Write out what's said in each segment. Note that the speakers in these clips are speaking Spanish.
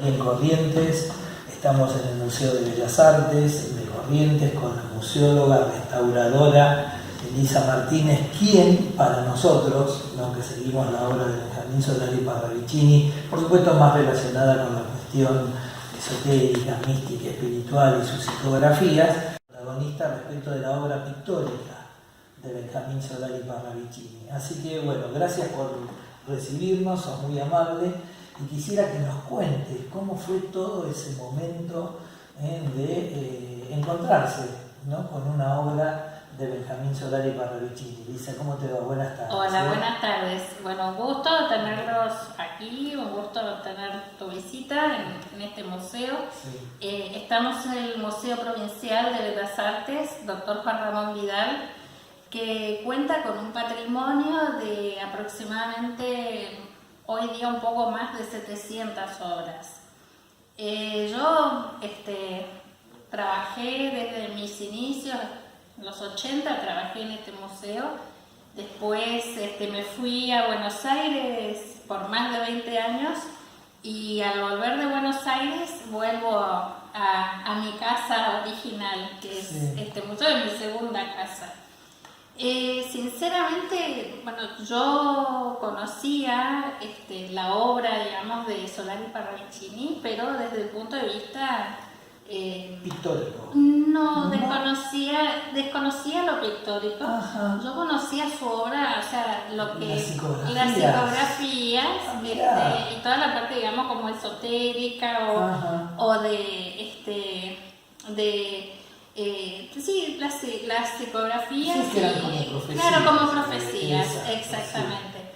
En Corrientes, estamos en el Museo de Bellas Artes de Corrientes con la museóloga restauradora Elisa Martínez, quien para nosotros, los que seguimos la obra de Benjamín Solari Parravicini, por supuesto más relacionada con la cuestión esotérica, mística, espiritual y sus psicografías, protagonista respecto de la obra pictórica de Benjamín Solari Parravicini. Así que bueno, gracias por recibirnos, sos muy amable. Y quisiera que nos cuentes cómo fue todo ese momento de encontrarse, ¿no?, con una obra de Benjamín Solari Parravicini. Lisa, ¿cómo te va? Buenas tardes. Hola, buenas tardes. Bueno, un gusto tenerlos aquí, un gusto tener tu visita en este museo. Sí. Estamos en el Museo Provincial de Bellas Artes, Dr. Juan Ramón Vidal, que cuenta con un patrimonio de aproximadamente hoy día un poco más de 700 obras. Yo trabajé desde mis inicios, en los 80 trabajé en este museo. Después me fui a Buenos Aires por más de 20 años y al volver de Buenos Aires vuelvo a mi casa original, que es este museo, es mi segunda casa. Sinceramente, bueno, yo conocía la obra, digamos, de Solari Parravicini, pero desde el punto de vista pictórico. No, desconocía lo pictórico. Ajá. Yo conocía su obra, o sea, las psicografías y toda la parte, digamos, como esotérica o de sí, las psicografías, sí, eran como profecías. Claro, como profecías, exactamente.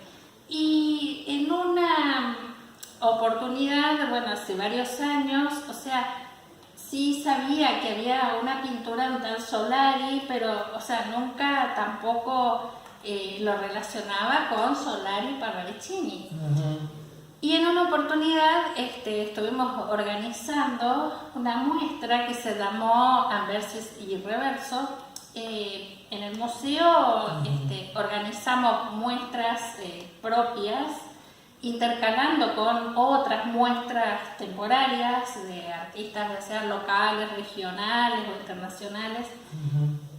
Sí. Y en una oportunidad, bueno, hace varios años, o sea, sí sabía que había una pintura de un tal Solari, pero, o sea, nunca tampoco lo relacionaba con Solari Parravicini. Y en una oportunidad estuvimos organizando una muestra que se llamó Anversos y Reversos. En el museo organizamos muestras propias, intercalando con otras muestras temporarias de artistas, ya sean locales, regionales o internacionales.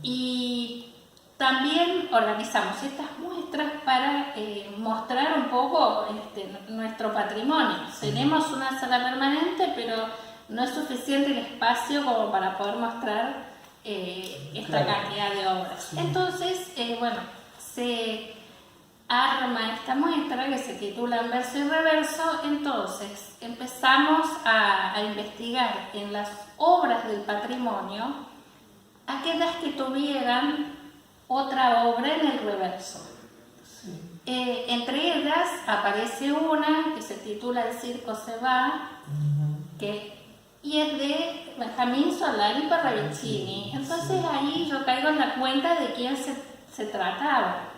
Y también organizamos estas muestras para mostrar un poco nuestro patrimonio. Tenemos una sala permanente, pero no es suficiente el espacio como para poder mostrar esta cantidad de obras. Sí. Entonces, bueno, se arma esta muestra que se titula Anverso y Reverso. Entonces, empezamos a investigar en las obras del patrimonio aquellas que tuvieran otra obra en el reverso. Sí. Entre ellas aparece una que se titula El circo se va, y es de Benjamín Solari Parravicini. Entonces ahí yo caigo en la cuenta de quién se trataba.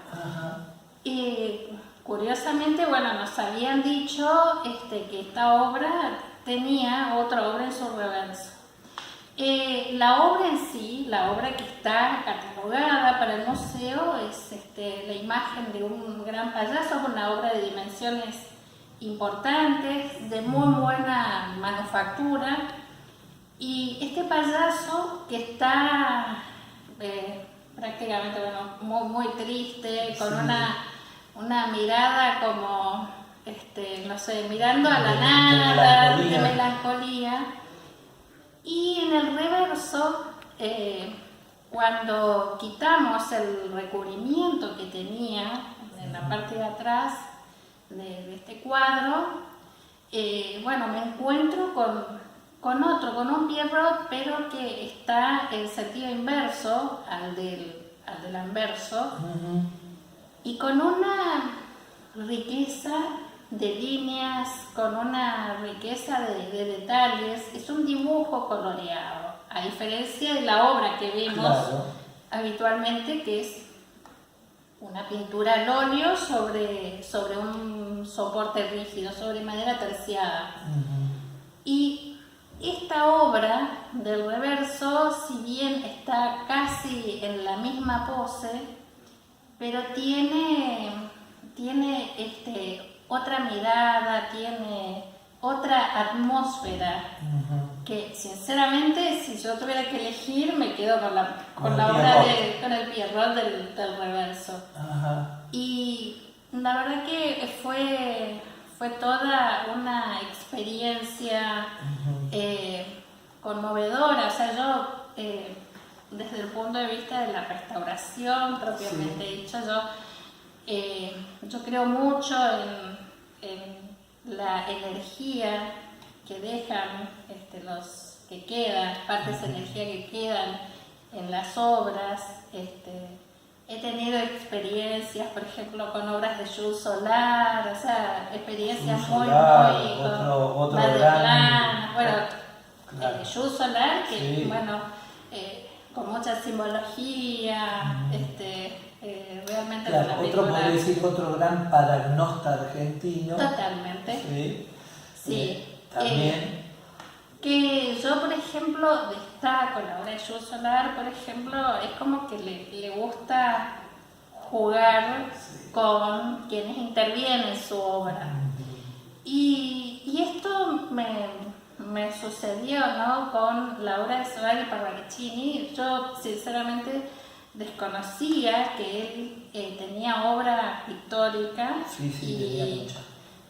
Curiosamente, bueno, nos habían dicho que esta obra tenía otra obra en su reverso. La obra en sí, la obra que está catalogada para el museo, es la imagen de un gran payaso, una obra de dimensiones importantes, de muy buena manufactura, y este payaso que está prácticamente, bueno, muy triste, con una mirada como, no sé, mirando a la nada, de melancolía. Y en el reverso, cuando quitamos el recubrimiento que tenía en la parte de atrás de este cuadro, bueno, me encuentro con un Pierrot, pero que está en sentido inverso al del anverso, y con una riqueza de líneas, con una riqueza de detalles. Es un dibujo coloreado, a diferencia de la obra que vemos habitualmente, que es una pintura al óleo sobre un soporte rígido, sobre madera terciada. Y esta obra del reverso, si bien está casi en la misma pose, pero tiene otra mirada, tiene otra atmósfera. Que sinceramente, si yo tuviera que elegir, me quedo con la obra con el Pierrot del Reverso. Y la verdad que fue toda una experiencia conmovedora. O sea, yo desde el punto de vista de la restauración propiamente dicho, yo creo mucho en la energía que dejan los que quedan, partes de energía que quedan en las obras. He tenido experiencias, por ejemplo, con obras de Jules Solar, o sea, experiencias muy otro gran... Jules Solar, que bueno, con mucha simbología, realmente claro, otro podría decir otro gran paragnósta argentino. Totalmente. Sí. También. Que yo, por ejemplo, destaco la obra de Jules Solar, por ejemplo, es como que le gusta jugar con quienes intervienen en su obra. Y esto me sucedió, ¿no?, con la obra de Solar y Parravicini. Yo, sinceramente, desconocía que él tenía obra pictórica. Tenía mucha.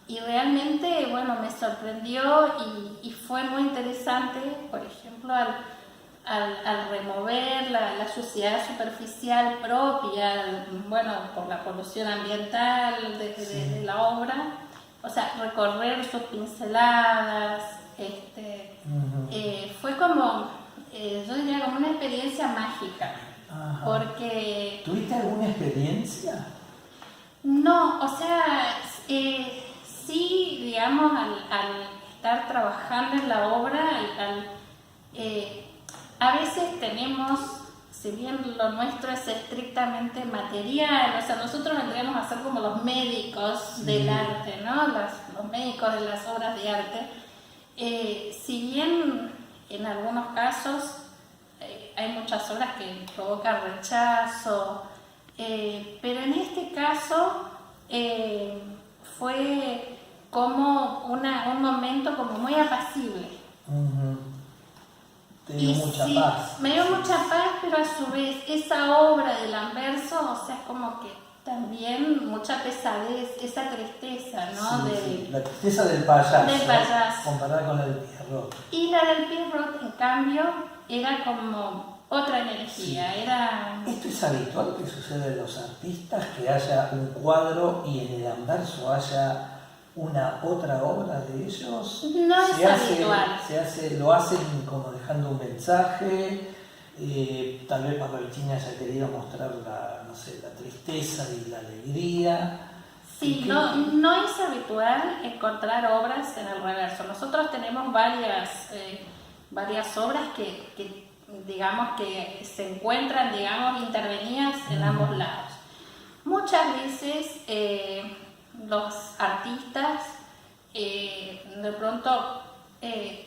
Y realmente, bueno, me sorprendió y fue muy interesante, por ejemplo, al remover la suciedad superficial propia, bueno, por la polución ambiental de la obra, o sea, recorrer sus pinceladas, fue como, yo diría, como una experiencia mágica. Porque... ¿Tuviste alguna experiencia? No, o sea... sí, digamos, al estar trabajando en la obra, a veces tenemos, si bien lo nuestro es estrictamente material, o sea, nosotros vendríamos a ser como los médicos del arte, ¿no? Los médicos de las obras de arte. Si bien en algunos casos hay muchas obras que provocan rechazo, pero en este caso fue como un momento como muy apacible. Te dio mucha paz. Me dio mucha paz, pero a su vez esa obra de Lamberso, o sea, es como que también mucha pesadez, esa tristeza, ¿no? La tristeza del payaso. Del payaso. Comparada con el Pierrot. Y la del Pierrot, en cambio, era como otra energía. ¿Esto es habitual que sucede en los artistas, que haya un cuadro y en el Lamberso haya una otra obra de ellos? No es habitual. Lo hacen como dejando un mensaje, tal vez Parravicini haya querido mostrar la tristeza y la alegría. Sí, no es habitual encontrar obras en el Reverso. Nosotros tenemos varias obras que digamos que se encuentran, digamos, intervenidas en ambos lados. Muchas veces los artistas de pronto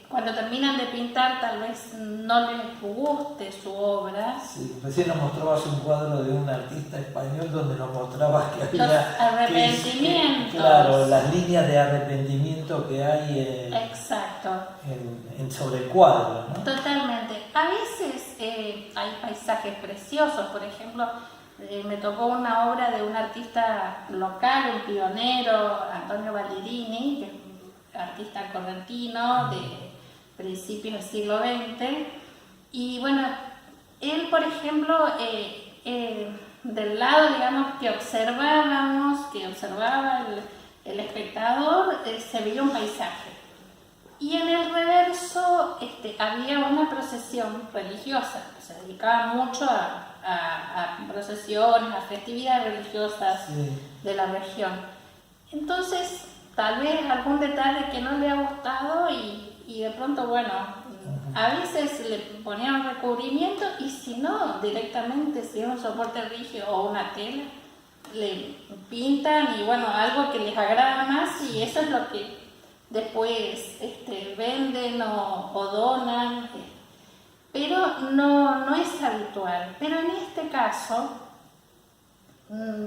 cuando terminan de pintar tal vez no les guste su obra. Sí, recién nos mostrabas un cuadro de un artista español donde nos mostrabas que había los arrepentimientos. Claro, las líneas de arrepentimiento que hay sobre el cuadro, ¿no? Totalmente. A veces hay paisajes preciosos, por ejemplo, me tocó una obra de un artista local, un pionero, Antonio Ballerini, que es un artista correntino de principios del siglo XX. Y bueno, él, por ejemplo, del lado, digamos, que observaba el espectador, se veía un paisaje. Y en el Reverso había una procesión religiosa, se dedicaba mucho a procesiones, a festividades religiosas de la región. Entonces, tal vez algún detalle que no le ha gustado y de pronto, bueno, a veces le ponían un recubrimiento y si no, directamente, si es un soporte rígido o una tela, le pintan y bueno, algo que les agrada más y eso es lo que después venden o donan, pero no es habitual. Pero en este caso,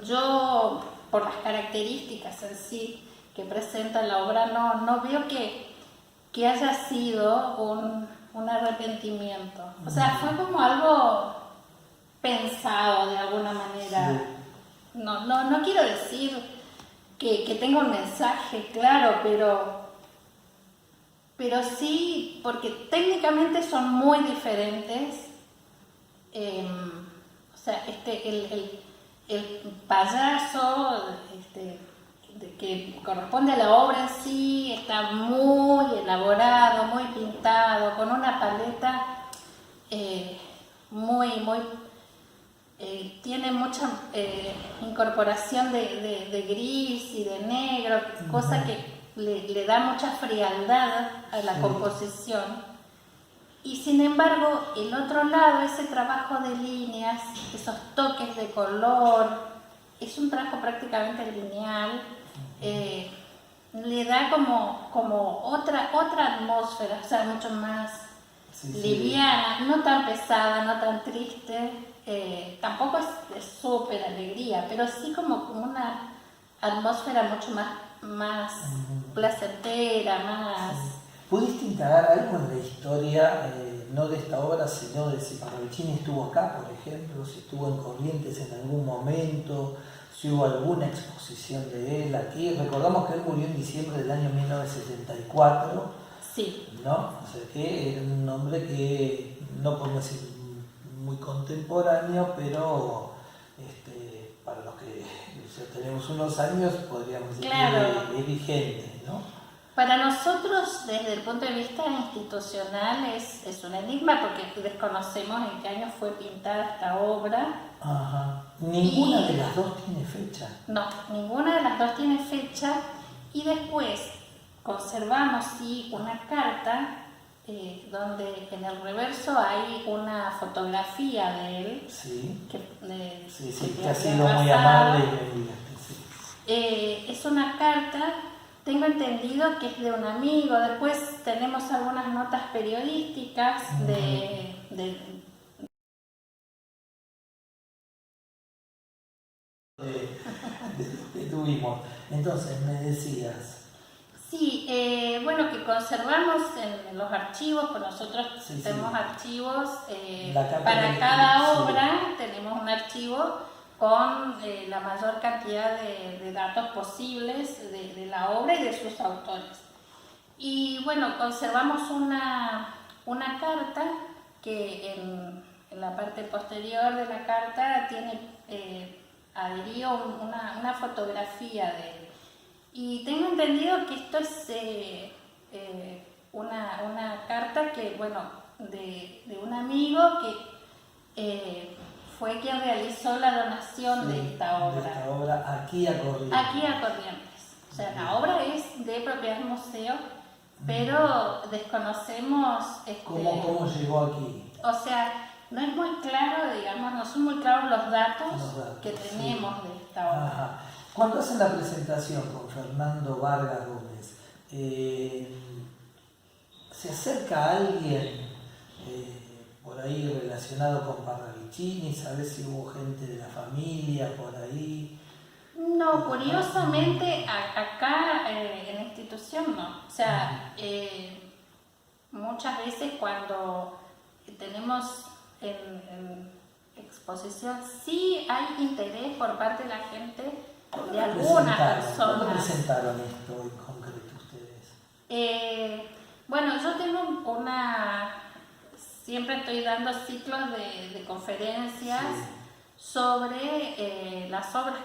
yo, por las características en sí que presenta la obra, no veo que que haya sido un arrepentimiento. O sea, fue como algo pensado de alguna manera. Sí. No quiero decir que tenga un mensaje claro, pero sí, porque técnicamente son muy diferentes. O sea, el payaso que corresponde a la obra en sí está muy elaborado, muy pintado, con una paleta muy tiene mucha incorporación de gris y de negro, cosa que le da mucha frialdad a la composición. Y sin embargo, el otro lado, ese trabajo de líneas, esos toques de color, es un trabajo prácticamente lineal, le da como otra atmósfera, o sea, mucho más liviana, no tan pesada, no tan triste. Tampoco es súper alegría, pero sí como una atmósfera mucho más placentera, más... ¿Pudiste indagar algo en la historia, no de esta obra, sino de si Parravicini estuvo acá, por ejemplo, si estuvo en Corrientes en algún momento, si hubo alguna exposición de él aquí? Recordamos que él murió en diciembre del año 1974, sí, ¿no? O sea que era un hombre que, no podemos decir muy contemporáneo, pero para los que ya tenemos unos años podríamos decir claro, que es vigente, ¿no? Para nosotros, desde el punto de vista institucional, es un enigma porque desconocemos en qué año fue pintada esta obra. Ajá. ¿Ninguna de las dos tiene fecha? No, ninguna de las dos tiene fecha. Y después conservamos una carta donde en el reverso hay una fotografía de él. Sí, que ha había sido muy pasado. amable y me enviaste, sí. Es una carta, tengo entendido que es de un amigo. Después tenemos algunas notas periodísticas que tuvimos. Entonces me decías. Sí, bueno, que conservamos en los archivos, pues nosotros tenemos archivos para cada obra, tenemos un archivo con la mayor cantidad de datos posibles de la obra y de sus autores. Y bueno, conservamos una carta que en la parte posterior de la carta tiene adherido una fotografía de él. Y tengo entendido que esto es una carta que, bueno, de un amigo que fue quien realizó la donación de esta obra. De esta obra aquí a Corrientes. Aquí a Corrientes. O sea, la obra es de propiedad del museo, pero desconocemos... ¿Cómo llegó aquí? O sea, no es muy claro, digamos, no son muy claros los datos que tenemos de esta obra. Ajá. Cuando hacen la presentación con Fernando Vargas Gómez, ¿se acerca a alguien por ahí relacionado con Parravicini? ¿Sabes si hubo gente de la familia por ahí? No, curiosamente acá en la institución no. O sea, muchas veces cuando tenemos en exposición sí hay interés por parte de la gente, de algunas personas. ¿Cuándo presentaron esto en concreto ustedes? Bueno, yo tengo siempre estoy dando ciclos de conferencias sobre las obras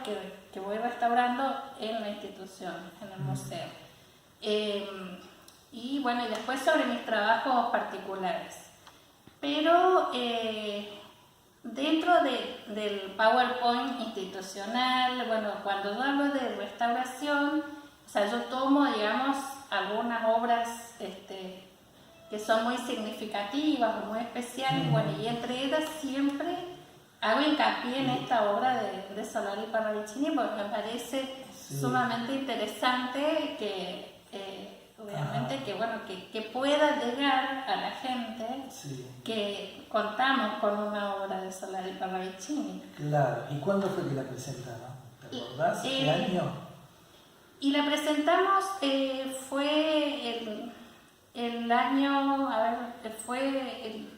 que voy restaurando en la institución, en el museo. Y bueno, y después sobre mis trabajos particulares. Pero dentro del PowerPoint institucional, bueno, cuando yo hablo de restauración, o sea, yo tomo, digamos, algunas obras que son muy significativas o muy especiales, bueno, y entre ellas siempre hago hincapié en esta obra de Solari Parravicini porque me parece sumamente interesante que obviamente que bueno que pueda llegar a la gente que contamos con una obra de Solari Parravicini. Claro, ¿y cuándo fue que la presentaron? ¿Te acordás? ¿Qué año? Y la presentamos fue año, a ver, fue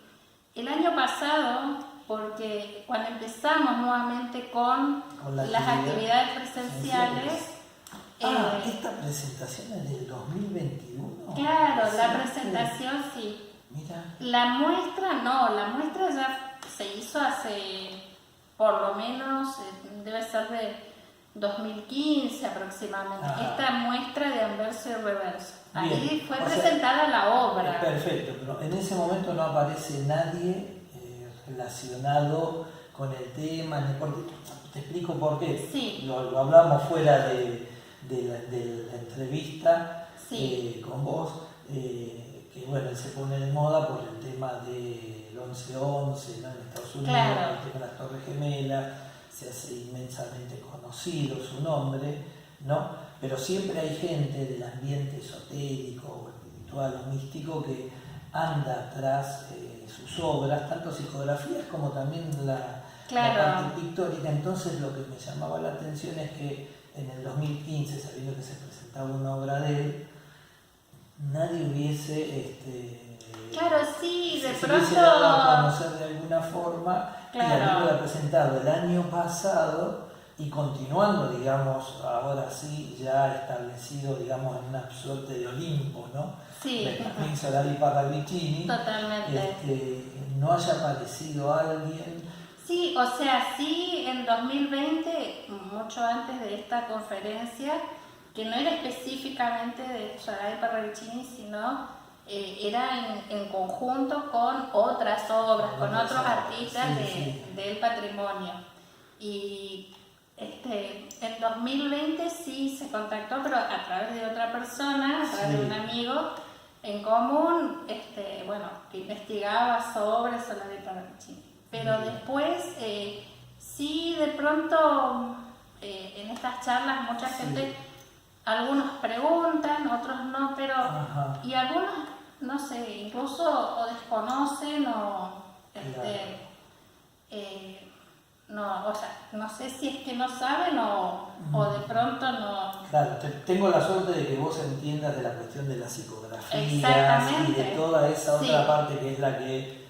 el año pasado, porque cuando empezamos nuevamente con las actividades presenciales. ¿Esta presentación es del 2021? Claro, la presentación sí. Mira. La muestra no, la muestra ya se hizo hace, por lo menos, debe ser de 2015 aproximadamente. Ajá. Esta muestra de Anverso y Reverso. Ahí Bien. fue presentada la obra. Perfecto, pero en ese momento no aparece nadie relacionado con el tema. Te explico por qué. Sí. Lo hablamos fuera de la entrevista con vos, que bueno, se pone de moda por el tema del 11/11, ¿no? En Estados Unidos, claro. el tema de las Torres Gemelas, se hace inmensamente conocido su nombre, ¿no? Pero siempre hay gente del ambiente esotérico o espiritual o místico que anda atrás sus obras, tanto psicografías como también la parte pictórica. Entonces lo que me llamaba la atención es que en el 2015, sabiendo que se presentaba una obra de él, nadie hubiese claro, sí, de pronto hubiese dado a conocer de alguna forma, claro. Y habiéndola presentado el año pasado y continuando, digamos, ahora sí, ya establecido, digamos, en una suerte de Olimpo, ¿no? Sí. De Camille Solari Parravicini. Totalmente. No haya aparecido alguien. Sí, o sea, sí, en 2020, mucho antes de esta conferencia, que no era específicamente de Solari Parravicini, sino era en conjunto con otras obras, con otros artistas del patrimonio. Y en 2020 sí se contactó, pero a través de otra persona, a través de un amigo en común, que investigaba sobre Solari Parravicini. Pero después, sí, de pronto, en estas charlas mucha gente, algunos preguntan, otros no, pero, y algunos, no sé, incluso o desconocen o, no, o sea, no sé si es que no saben o de pronto no. Claro, tengo la suerte de que vos entiendas de la cuestión de la psicografía y de toda esa otra parte que es la que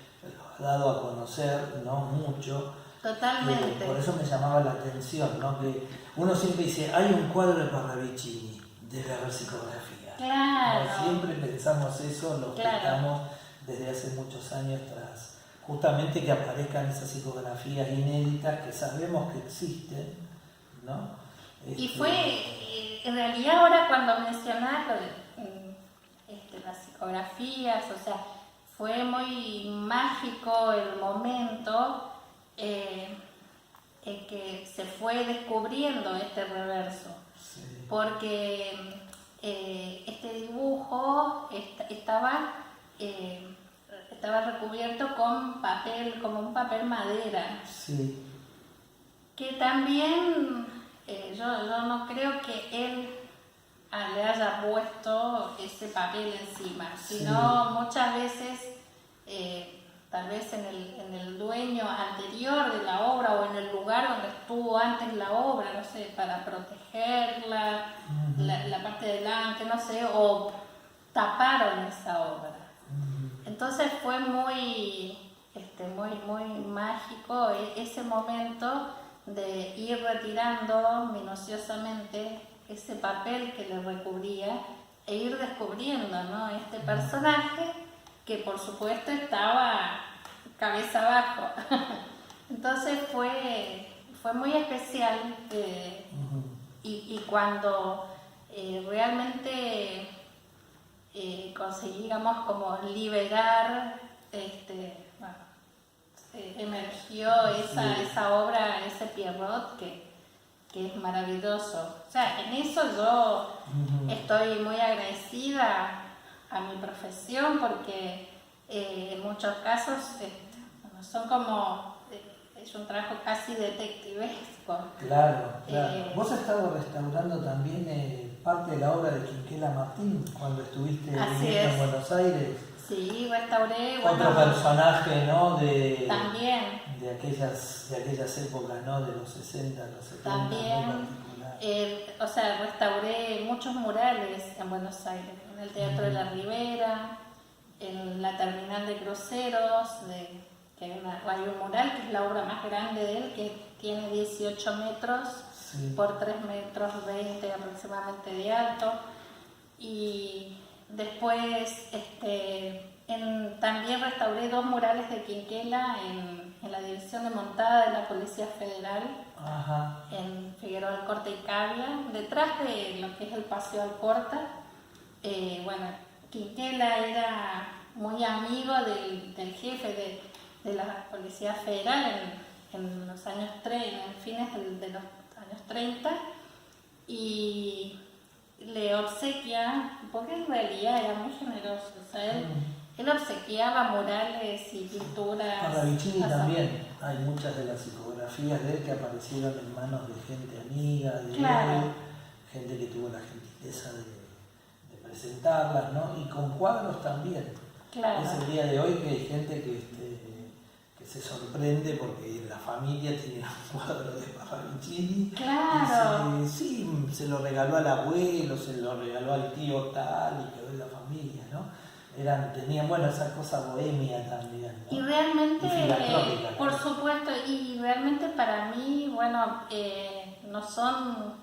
ha dado a conocer, ¿no? Mucho. Totalmente. Por eso me llamaba la atención, ¿no? Que uno siempre dice, hay un cuadro de Parravicini, debe haber psicografía. Claro. ¿No? Siempre pensamos eso, los que estamos desde hace muchos años tras justamente que aparezcan esas psicografías inéditas que sabemos que existen, ¿no? Y fue, en realidad ahora cuando mencionás lo de las psicografías, o sea, fue muy mágico el momento en que se fue descubriendo este reverso, porque este dibujo estaba recubierto con papel, como un papel madera, que también yo no creo que él le haya puesto ese papel encima, sino muchas veces tal vez en el dueño anterior de la obra o en el lugar donde estuvo antes la obra, no sé, para protegerla, la parte de delante, no sé, o taparon esa obra. Entonces fue muy mágico ese momento de ir retirando minuciosamente ese papel que le recubría e ir descubriendo, ¿no? Este personaje que por supuesto estaba cabeza abajo. Entonces fue muy especial y cuando realmente conseguíamos como liberar, emergió esa obra, ese Pierrot que es maravilloso. O sea, en eso yo estoy muy agradecida a mi profesión porque en muchos casos son como, es un trabajo casi detectivesco. Claro. Vos has estado restaurando también parte de la obra de Quinquela Martín cuando estuviste en Buenos Aires. Sí, restauré. Otro personaje, ¿no? También. De aquellas épocas, ¿no? De los 60, los 70. También. Restauré muchos murales en Buenos Aires, en el Teatro de la Ribera, en la terminal de cruceros, que hay un mural que es la obra más grande de él, que tiene 18 metros por 3 metros 20 aproximadamente de alto. Y después también restauré 2 murales de Quinquela en la división de montada de la Policía Federal. Ajá. En Figueroa Alcorta y Cavia, detrás de lo que es el Paseo Alcorta. Quinquela era muy amigo del jefe de la Policía Federal en los años fines de los años 30, y le obsequia, porque en realidad era muy generoso, o sea, él obsequiaba murales y pinturas. Parravicini también, hay muchas de las psicografías de él que aparecieron en manos de gente amiga de él, gente que tuvo la gentileza de presentarlas, ¿no? Y con cuadros también. Claro. Es el día de hoy que hay gente que se sorprende porque la familia tiene un cuadro de Parravicini. Claro. Y se lo regaló al abuelo, se lo regaló al tío tal, y quedó en la familia, ¿no? Tenían, esa cosa bohemia también, ¿no? Y realmente, y por supuesto, y realmente para mí, no son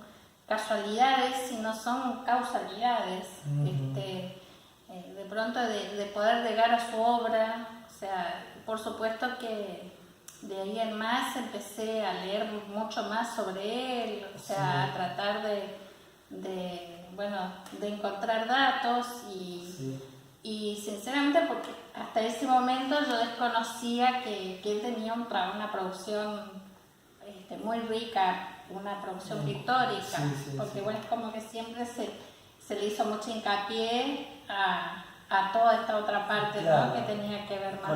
casualidades, sino son causalidades. De pronto de poder llegar a su obra, o sea, por supuesto que de ahí en más empecé a leer mucho más sobre él, o sea, a tratar de encontrar datos y sinceramente, porque hasta ese momento yo desconocía que él tenía una producción muy rica, una producción pictórica, porque es como que siempre se le hizo mucho hincapié a toda esta otra parte, claro, ¿no? Que tenía que ver más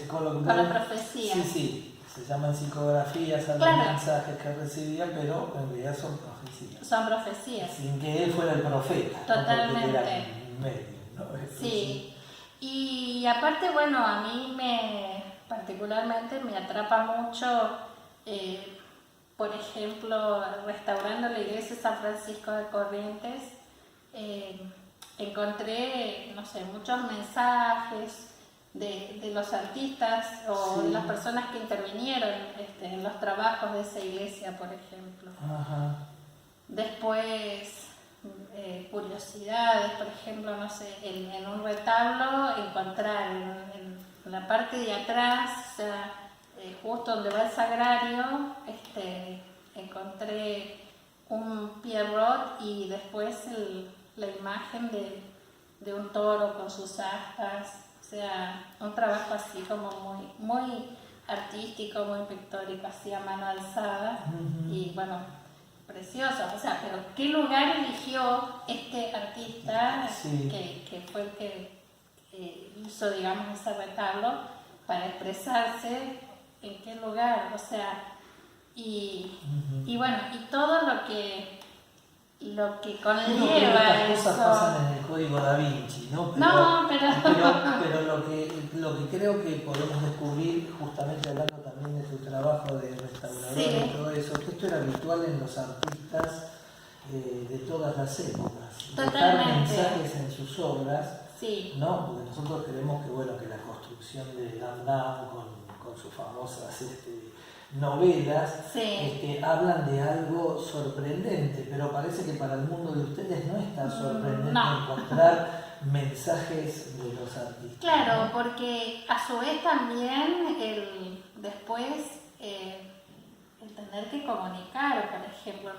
con la profecía. Sí, se llaman psicografías a los mensajes que recibían, pero en realidad son profecías. Son profecías. Sin que él fuera el profeta. Totalmente. ¿No? Porque era un medio, ¿no? Sí. Y aparte, a mí particularmente me atrapa mucho, por ejemplo, restaurando la iglesia de San Francisco de Corrientes, encontré, muchos mensajes de los artistas o de las personas que intervinieron en los trabajos de esa iglesia, por ejemplo. Ajá. Después, curiosidades, por ejemplo, en un retablo encontrar en la parte de atrás, o sea, justo donde va el sagrario, encontré un Pierrot y después la imagen de un toro con sus astas, o sea, un trabajo así como muy artístico, muy pictórico, así a mano alzada. Y precioso, o sea, pero ¿qué lugar eligió este artista que fue el que hizo, digamos, ese retablo para expresarse? ¿En qué lugar? O sea, y todo lo que conlleva estas cosas pasan en el código Da Vinci, ¿no? Pero lo que creo que podemos descubrir, justamente hablando también de tu trabajo de restaurador y todo eso, que esto era habitual en los artistas de todas las épocas. Dejar mensajes en sus obras, ¿no? Porque nosotros creemos que la construcción de Dan Brown con sus famosas novelas hablan de algo sorprendente, pero parece que para el mundo de ustedes no es tan sorprendente encontrar mensajes de los artistas. Claro, ¿no? porque a su vez también después el tener que comunicar, por ejemplo,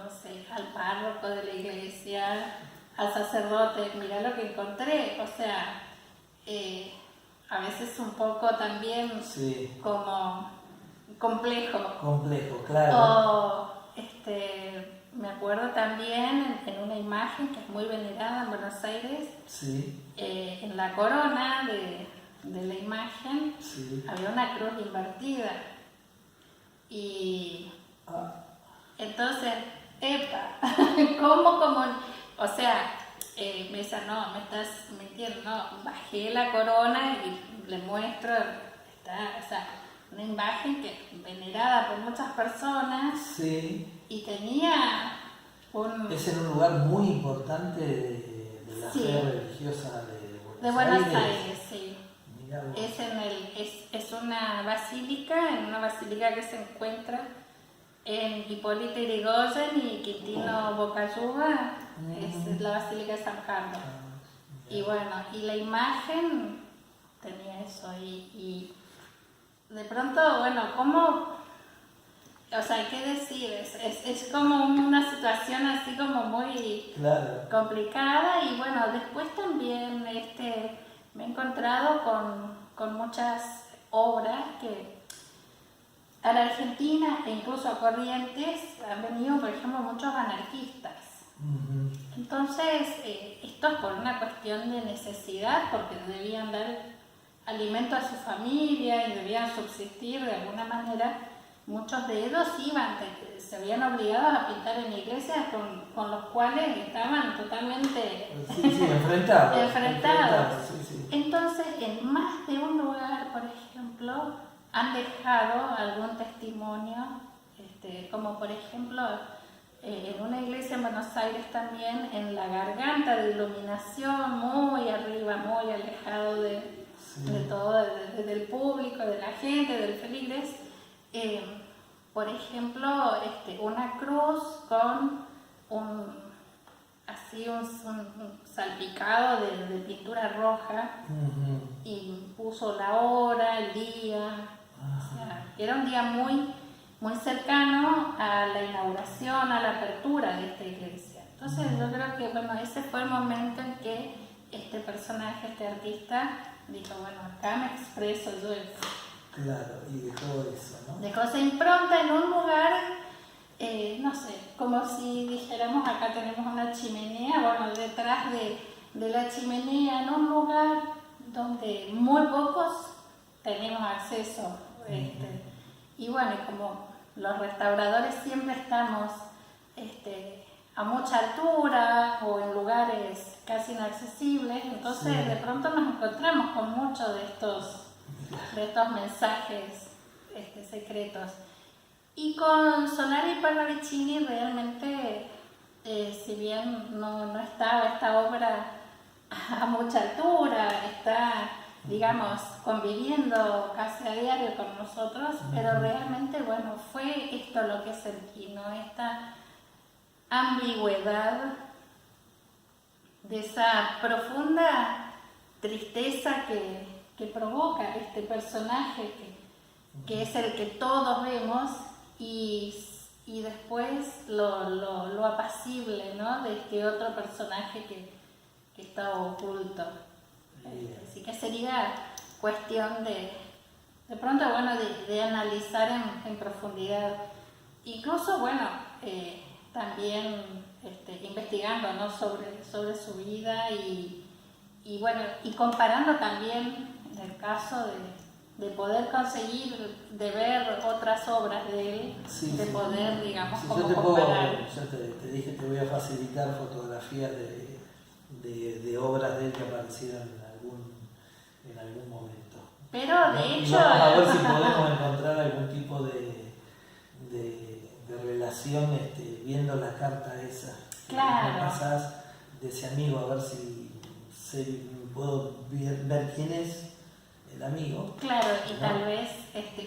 al párroco de la iglesia, al sacerdote, mirá lo que encontré, o sea, a veces un poco también como complejo, claro. O me acuerdo también en una imagen que es muy venerada en Buenos Aires, en la corona de la imagen había una cruz invertida y entonces, ¿cómo? O sea, me dice, no, me estás mintiendo, no, bajé la corona y le muestro, una imagen que venerada por muchas personas y tenía Es en un lugar muy importante de la fe religiosa de Buenos Aires. es una basílica que se encuentra en Hipólito Yrigoyen y Quintino Bocayuga, es la Basílica de San Carlos. Y bueno, y la imagen tenía eso, y de pronto, bueno, o sea, ¿qué decir? Es como una situación así como muy complicada, y bueno, después también me he encontrado con muchas obras que a la Argentina e incluso a Corrientes han venido, por ejemplo, muchos anarquistas. Entonces, esto es por una cuestión de necesidad, porque debían dar alimento a su familia y debían subsistir de alguna manera. Muchos de ellos se habían obligado a pintar en iglesias con los cuales estaban totalmente enfrentados. Sí. Entonces, en más de un lugar, por ejemplo, han dejado algún testimonio, como por ejemplo en una iglesia en Buenos Aires también, en la garganta de iluminación, muy arriba, muy alejado de todo, del público, de la gente, del feligres, por ejemplo, una cruz con un salpicado de pintura roja, y puso la hora, el día, o sea, era un día muy, muy cercano a la inauguración, a la apertura de esta iglesia. Entonces yo creo que bueno, ese fue el momento en que este personaje, este artista, dijo, bueno, acá me expreso yo. Claro, y dejó eso, ¿no? Dejó esa impronta en un lugar, no sé, como si dijéramos, acá tenemos una chimenea, bueno, detrás de la chimenea, en un lugar donde muy pocos tenemos acceso. Y bueno, como los restauradores siempre estamos a mucha altura o en lugares casi inaccesibles, entonces de pronto nos encontramos con muchos de estos mensajes secretos. Y con Solari Parravicini realmente, si bien no estaba esta obra a mucha altura, está, digamos, conviviendo casi a diario con nosotros, pero realmente, bueno, fue esto lo que sentí, ¿no? Esta ambigüedad de esa profunda tristeza que provoca este personaje que es el que todos vemos, y después lo apacible, ¿no? De este otro personaje que está oculto. Así que sería cuestión de pronto, bueno, de analizar en profundidad. Incluso, bueno, también investigando, ¿no? sobre su vida y bueno, y comparando también en el caso de poder conseguir, de ver otras obras de él, poder, digamos, como comparar. Yo te dije, te voy a facilitar fotografías de obras de él que aparecieron en algún momento. Pero de hecho... Vamos a ver si podemos encontrar algún tipo de relación viendo la carta esa. Claro. Que pasás de ese amigo, a ver si puedo ver quién es el amigo. Claro, y ¿no? Tal vez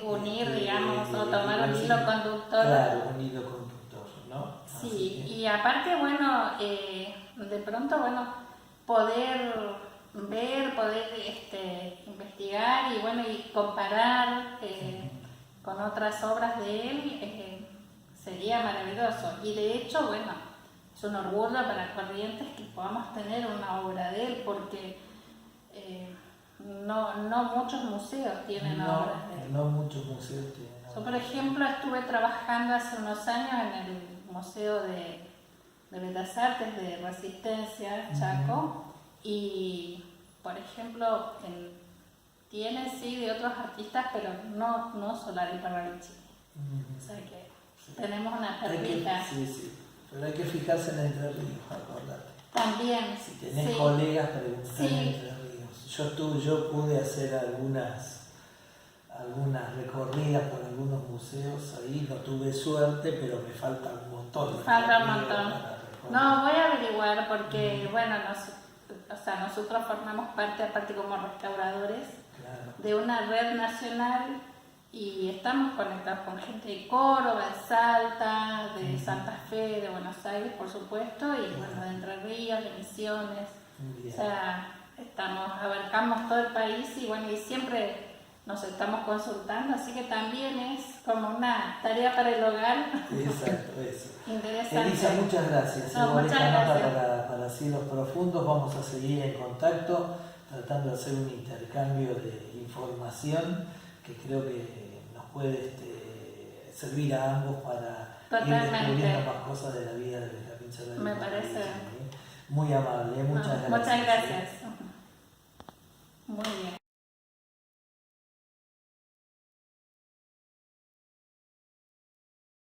unir, digamos, o tomar un hilo conductor. Claro, un hilo conductor, ¿no? Sí, y aparte, bueno, de pronto, bueno, poder ver, poder investigar y bueno, y comparar con otras obras de él, sería maravilloso. Y de hecho, bueno, es un orgullo para Corrientes que podamos tener una obra de él, porque no muchos museos tienen obras de él. No muchos museos tienen obras. Yo, por ejemplo, estuve trabajando hace unos años en el Museo de Bellas Artes de Resistencia, Chaco, y, por ejemplo, tiene sí de otros artistas, pero no Solari Parravicini. O sea que tenemos una perlita. Sí, pero hay que fijarse en Entre Ríos, acordate. También. Si tenés colegas, preguntar en Entre Ríos. Yo pude hacer algunas recorridas por algunos museos ahí, no tuve suerte, pero me falta un montón. Falta un montón. No, voy a averiguar porque, bueno, o sea, nosotros formamos parte, aparte como restauradores, Claro. de una red nacional y estamos conectados con gente de Córdoba, de Salta, de Santa Fe, de Buenos Aires, por supuesto, y bueno, de Entre Ríos, de Misiones. Bien. O sea, abarcamos todo el país y bueno, y siempre nos estamos consultando, así que también es como una tarea para el hogar. Exacto, eso. Interesante. Elisa, muchas gracias No, por muchas esta nota gracias. para Cielos Profundos. Vamos a seguir en contacto, tratando de hacer un intercambio de información que creo que nos puede servir a ambos para ir descubriendo más cosas de la vida de Benjamín Serrano. Me parece. Muy amable, muchas gracias. Muchas gracias. Muy bien.